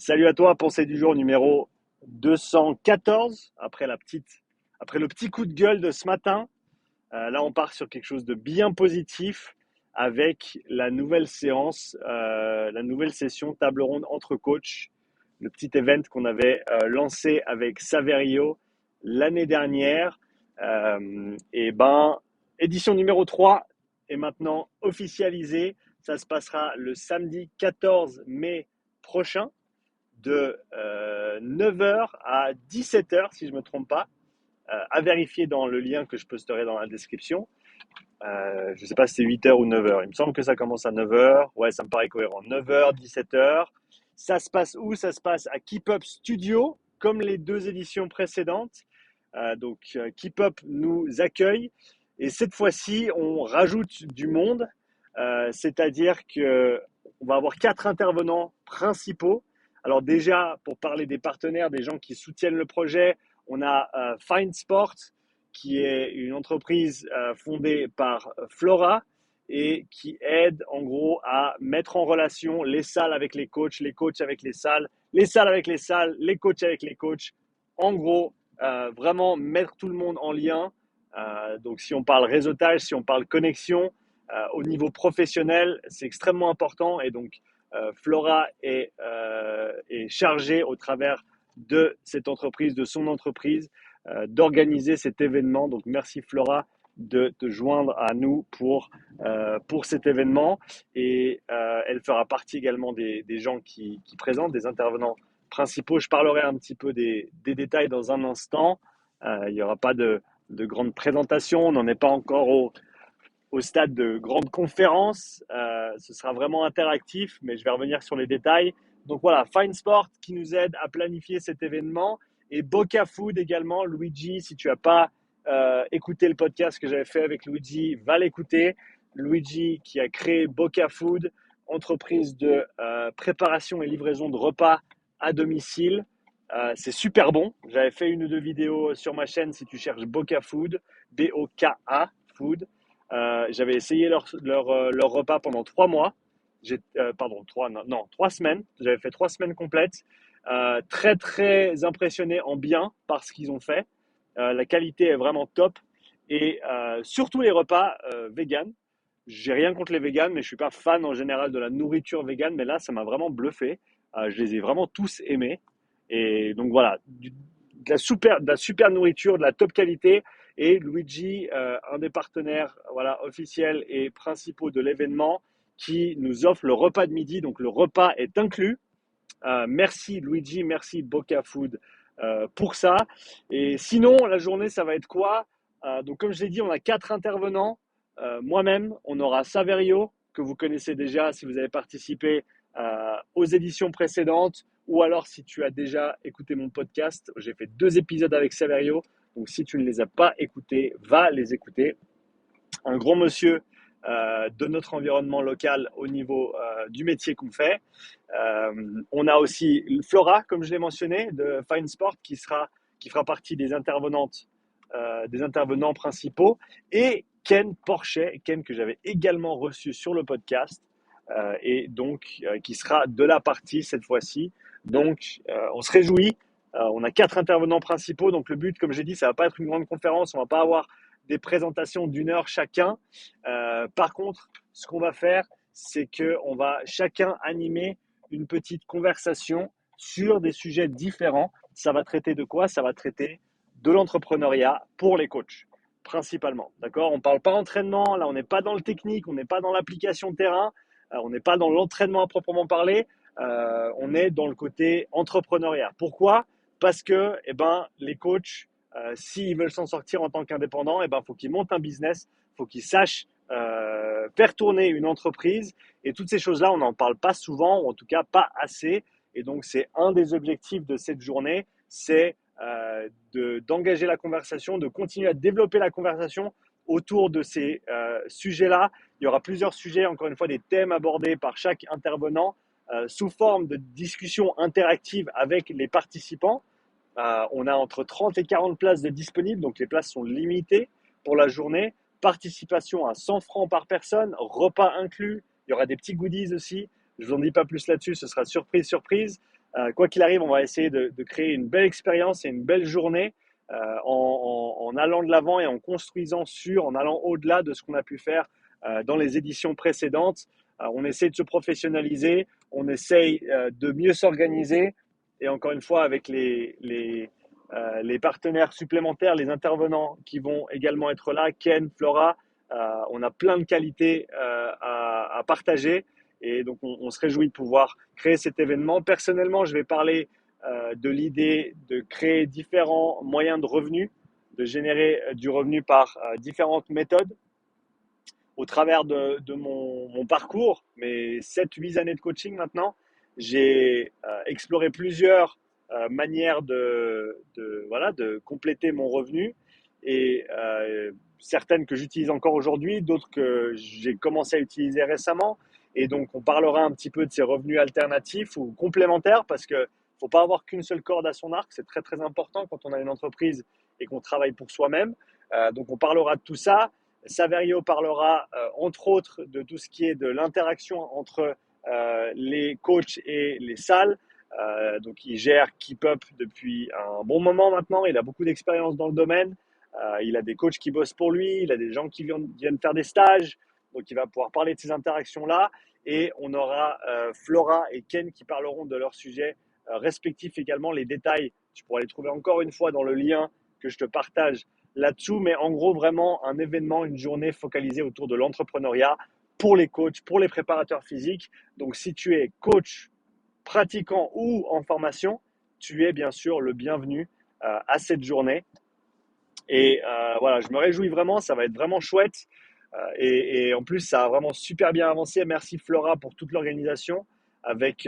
Salut à toi, pensée du jour numéro 214, après le petit coup de gueule de ce matin. Là, on part sur quelque chose de bien positif avec la nouvelle séance, la nouvelle session table ronde entre coachs, le petit event qu'on avait lancé avec Saverio l'année dernière. Et ben, édition numéro 3 est maintenant officialisée. Ça se passera le samedi 14 mai prochain de 9 heures à 17 heures, si je ne me trompe pas, à vérifier dans le lien que je posterai dans la description. Je ne sais pas si c'est 8 heures ou 9 heures. Il me semble que ça commence à 9 heures. Ouais, ça me paraît cohérent. 9 heures, 17 heures. Ça se passe où? Ça se passe à Keep Up Studio, comme les deux éditions précédentes. Keep Up nous accueille. Et cette fois-ci, on rajoute du monde. C'est-à-dire qu'on va avoir 4 intervenants principaux. Alors déjà, pour parler des partenaires, des gens qui soutiennent le projet, on a Find Sport, qui est une entreprise fondée par Flora et qui aide en gros à mettre en relation les salles avec les coachs avec les salles avec les salles, les coachs avec les coachs. En gros, vraiment mettre tout le monde en lien. Donc si on parle réseautage, si on parle connexion, au niveau professionnel, c'est extrêmement important. Et donc Flora est chargée au travers de cette entreprise, de son entreprise, d'organiser cet événement. Donc merci Flora de te joindre à nous pour cet événement. Et elle fera partie également des gens qui présentent, des intervenants principaux. Je parlerai un petit peu des détails dans un instant. Il n'y aura pas de grande présentation, on n'en est pas encore au stade de grande conférence. Ce sera vraiment interactif, mais je vais revenir sur les détails. Donc voilà, Fine Sport qui nous aide à planifier cet événement et Boca Food également. Luigi, si tu n'as pas écouté le podcast que j'avais fait avec Luigi, va l'écouter. Luigi qui a créé Boca Food, entreprise de préparation et livraison de repas à domicile. C'est super bon. J'avais fait une ou deux vidéos sur ma chaîne si tu cherches Boca Food, B-O-K-A Food. J'avais essayé leur repas pendant 3 mois. Pardon, 3 semaines. J'avais fait 3 semaines complètes. Très, très impressionné en bien par ce qu'ils ont fait. La qualité est vraiment top. Et surtout les repas vegan. J'ai rien contre les véganes, mais je suis pas fan en général de la nourriture végane. Mais là, ça m'a vraiment bluffé. Je les ai vraiment tous aimés. Et donc voilà, de la super nourriture, de la top qualité. Et Luigi, un des partenaires voilà, officiels et principaux de l'événement, qui nous offre le repas de midi. Donc le repas est inclus. Merci Luigi, merci Boca Food pour ça. Et sinon, la journée, ça va être quoi? Donc comme je l'ai dit, on a 4 intervenants. Moi-même, on aura Saverio, que vous connaissez déjà si vous avez participé aux éditions précédentes, ou alors si tu as déjà écouté mon podcast. J'ai fait 2 épisodes avec Saverio. Donc si tu ne les as pas écoutés, va les écouter. Un gros monsieur de notre environnement local au niveau du métier qu'on fait. On a aussi Flora, comme je l'ai mentionné, de Fine Sport, qui fera partie des intervenantes, des intervenants principaux, et Ken Porchet, Ken que j'avais également reçu sur le podcast, et donc qui sera de la partie cette fois-ci. Donc, on se réjouit. On a 4 intervenants principaux, donc le but, comme j'ai dit, ça va pas être une grande conférence, on va pas avoir des présentations d'1 heure chacun. Par contre, ce qu'on va faire, c'est qu'on va chacun animer une petite conversation sur des sujets différents. Ça va traiter de quoi? Ça va traiter de l'entrepreneuriat pour les coachs, principalement. D'accord? On ne parle pas entraînement, là on n'est pas dans le technique, on n'est pas dans l'application de terrain, on n'est pas dans l'entraînement à proprement parler, on est dans le côté entrepreneuriat. Pourquoi? Parce que les coachs, s'ils veulent s'en sortir en tant qu'indépendants, faut qu'ils montent un business, il faut qu'ils sachent faire tourner une entreprise. Et toutes ces choses-là, on n'en parle pas souvent, ou en tout cas pas assez. Et donc, c'est un des objectifs de cette journée, c'est d'engager la conversation, de continuer à développer la conversation autour de ces sujets-là. Il y aura plusieurs sujets, encore une fois, des thèmes abordés par chaque intervenant sous forme de discussion interactive avec les participants. On a entre 30 et 40 places de disponibles, donc les places sont limitées pour la journée. Participation à 100 francs par personne, repas inclus. Il y aura des petits goodies aussi. Je ne vous en dis pas plus là-dessus, ce sera surprise, surprise. Quoi qu'il arrive, on va essayer de créer une belle expérience et une belle journée en allant de l'avant et en construisant en allant au-delà de ce qu'on a pu faire dans les éditions précédentes. On essaie de se professionnaliser, on essaye de mieux s'organiser et encore une fois avec les partenaires supplémentaires, les intervenants qui vont également être là, Ken, Flora, on a plein de qualités à partager et donc on se réjouit de pouvoir créer cet événement. Personnellement, je vais parler de l'idée de créer différents moyens de revenus, de générer du revenu par différentes méthodes au travers de mon parcours, mes 7-8 années de coaching maintenant. J'ai exploré plusieurs manières voilà, de compléter mon revenu et certaines que j'utilise encore aujourd'hui, d'autres que j'ai commencé à utiliser récemment. Et donc, on parlera un petit peu de ces revenus alternatifs ou complémentaires parce que faut pas avoir qu'une seule corde à son arc. C'est très, très important quand on a une entreprise et qu'on travaille pour soi-même. Donc, on parlera de tout ça. Saverio parlera entre autres de tout ce qui est de l'interaction entre les coachs et les salles. Donc il gère Keep Up depuis un bon moment maintenant, il a beaucoup d'expérience dans le domaine, il a des coachs qui bossent pour lui, il a des gens qui viennent faire des stages, donc il va pouvoir parler de ces interactions-là. Et on aura Flora et Ken qui parleront de leurs sujets respectifs également. Les détails, tu pourras les trouver encore une fois dans le lien que je te partage là-dessous, mais en gros, vraiment un événement, une journée focalisée autour de l'entrepreneuriat pour les coachs, pour les préparateurs physiques. Donc, si tu es coach, pratiquant ou en formation, tu es bien sûr le bienvenu à cette journée. Et voilà, je me réjouis vraiment, ça va être vraiment chouette. Et en plus, ça a vraiment super bien avancé. Merci Flora pour toute l'organisation avec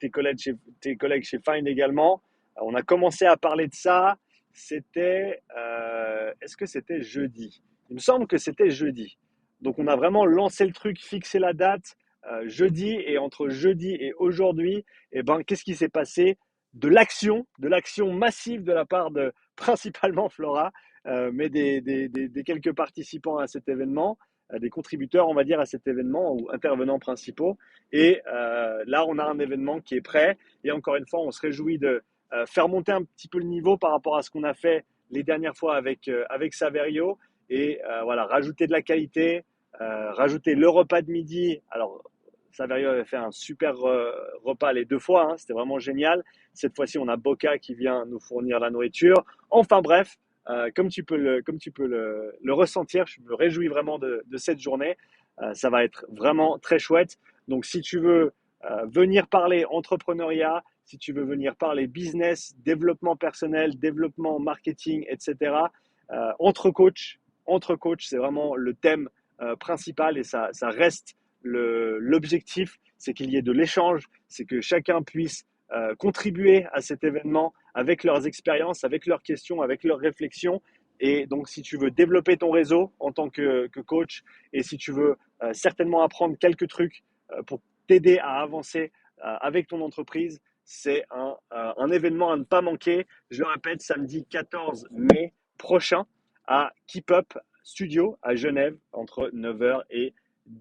tes collègues chez Find également. On a commencé à parler de ça. Est-ce que c'était jeudi? Il me semble que c'était jeudi. Donc on a vraiment lancé le truc, fixé la date jeudi et entre jeudi et aujourd'hui, eh ben, qu'est-ce qui s'est passé? De l'action massive de la part de principalement Flora, mais des quelques participants à cet événement, des contributeurs, on va dire, à cet événement ou intervenants principaux. Et là, on a un événement qui est prêt. Et encore une fois, on se réjouit de faire monter un petit peu le niveau par rapport à ce qu'on a fait les dernières fois avec Saverio. Et voilà, rajouter de la qualité, rajouter le repas de midi. Alors, Saverio avait fait un super repas les deux fois, hein, c'était vraiment génial. Cette fois-ci, on a Boca qui vient nous fournir la nourriture. Enfin bref, comme tu peux le ressentir, je me réjouis vraiment de cette journée. Ça va être vraiment très chouette. Donc si tu veux venir parler entrepreneuriat, si tu veux venir parler business, développement personnel, développement marketing, etc., entre coachs, c'est vraiment le thème principal et ça reste l'objectif, c'est qu'il y ait de l'échange, c'est que chacun puisse contribuer à cet événement avec leurs expériences, avec leurs questions, avec leurs réflexions. Et donc, si tu veux développer ton réseau en tant que coach et si tu veux certainement apprendre quelques trucs pour t'aider à avancer avec ton entreprise, c'est un événement à ne pas manquer. Je le répète, samedi 14 mai prochain à Keep Up Studio à Genève entre 9h et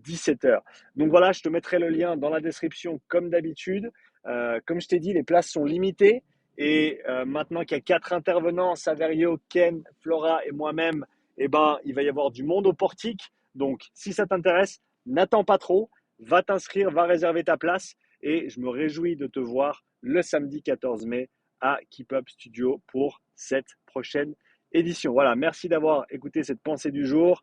17h. Donc voilà, je te mettrai le lien dans la description comme d'habitude. Comme je t'ai dit, les places sont limitées et maintenant qu'il y a 4 intervenants, Saverio, Ken, Flora et moi-même, eh ben, il va y avoir du monde au portique. Donc si ça t'intéresse, n'attends pas trop, va t'inscrire, va réserver ta place et je me réjouis de te voir le samedi 14 mai à Keep Up Studio pour cette prochaine édition. Voilà, merci d'avoir écouté cette pensée du jour.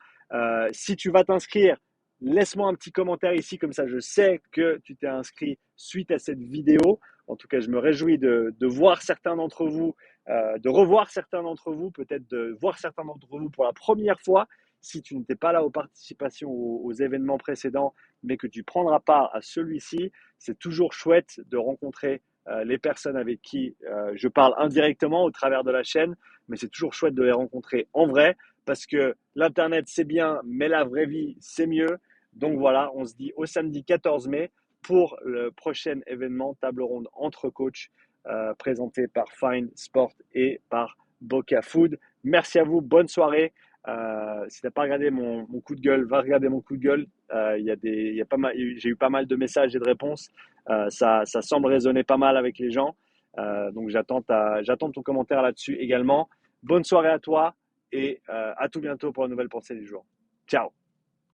Si tu vas t'inscrire, laisse-moi un petit commentaire ici, comme ça je sais que tu t'es inscrit suite à cette vidéo. En tout cas, je me réjouis de voir certains d'entre vous, de revoir certains d'entre vous, peut-être de voir certains d'entre vous pour la première fois. Si tu n'étais pas là aux participations aux événements précédents, mais que tu prendras part à celui-ci, c'est toujours chouette de rencontrer les personnes avec qui je parle indirectement au travers de la chaîne, mais c'est toujours chouette de les rencontrer en vrai parce que l'Internet, c'est bien, mais la vraie vie, c'est mieux. Donc voilà, on se dit au samedi 14 mai pour le prochain événement table ronde entre coachs présenté par Fine Sport et par Boca Food. Merci à vous, bonne soirée. Si tu n'as pas regardé mon coup de gueule, va regarder mon coup de gueule. J'ai eu pas mal de messages et de réponses Ça semble résonner pas mal avec les gens. Donc j'attends ton commentaire là-dessus également. Bonne soirée à toi et à tout bientôt pour une nouvelle pensée du jour. Ciao.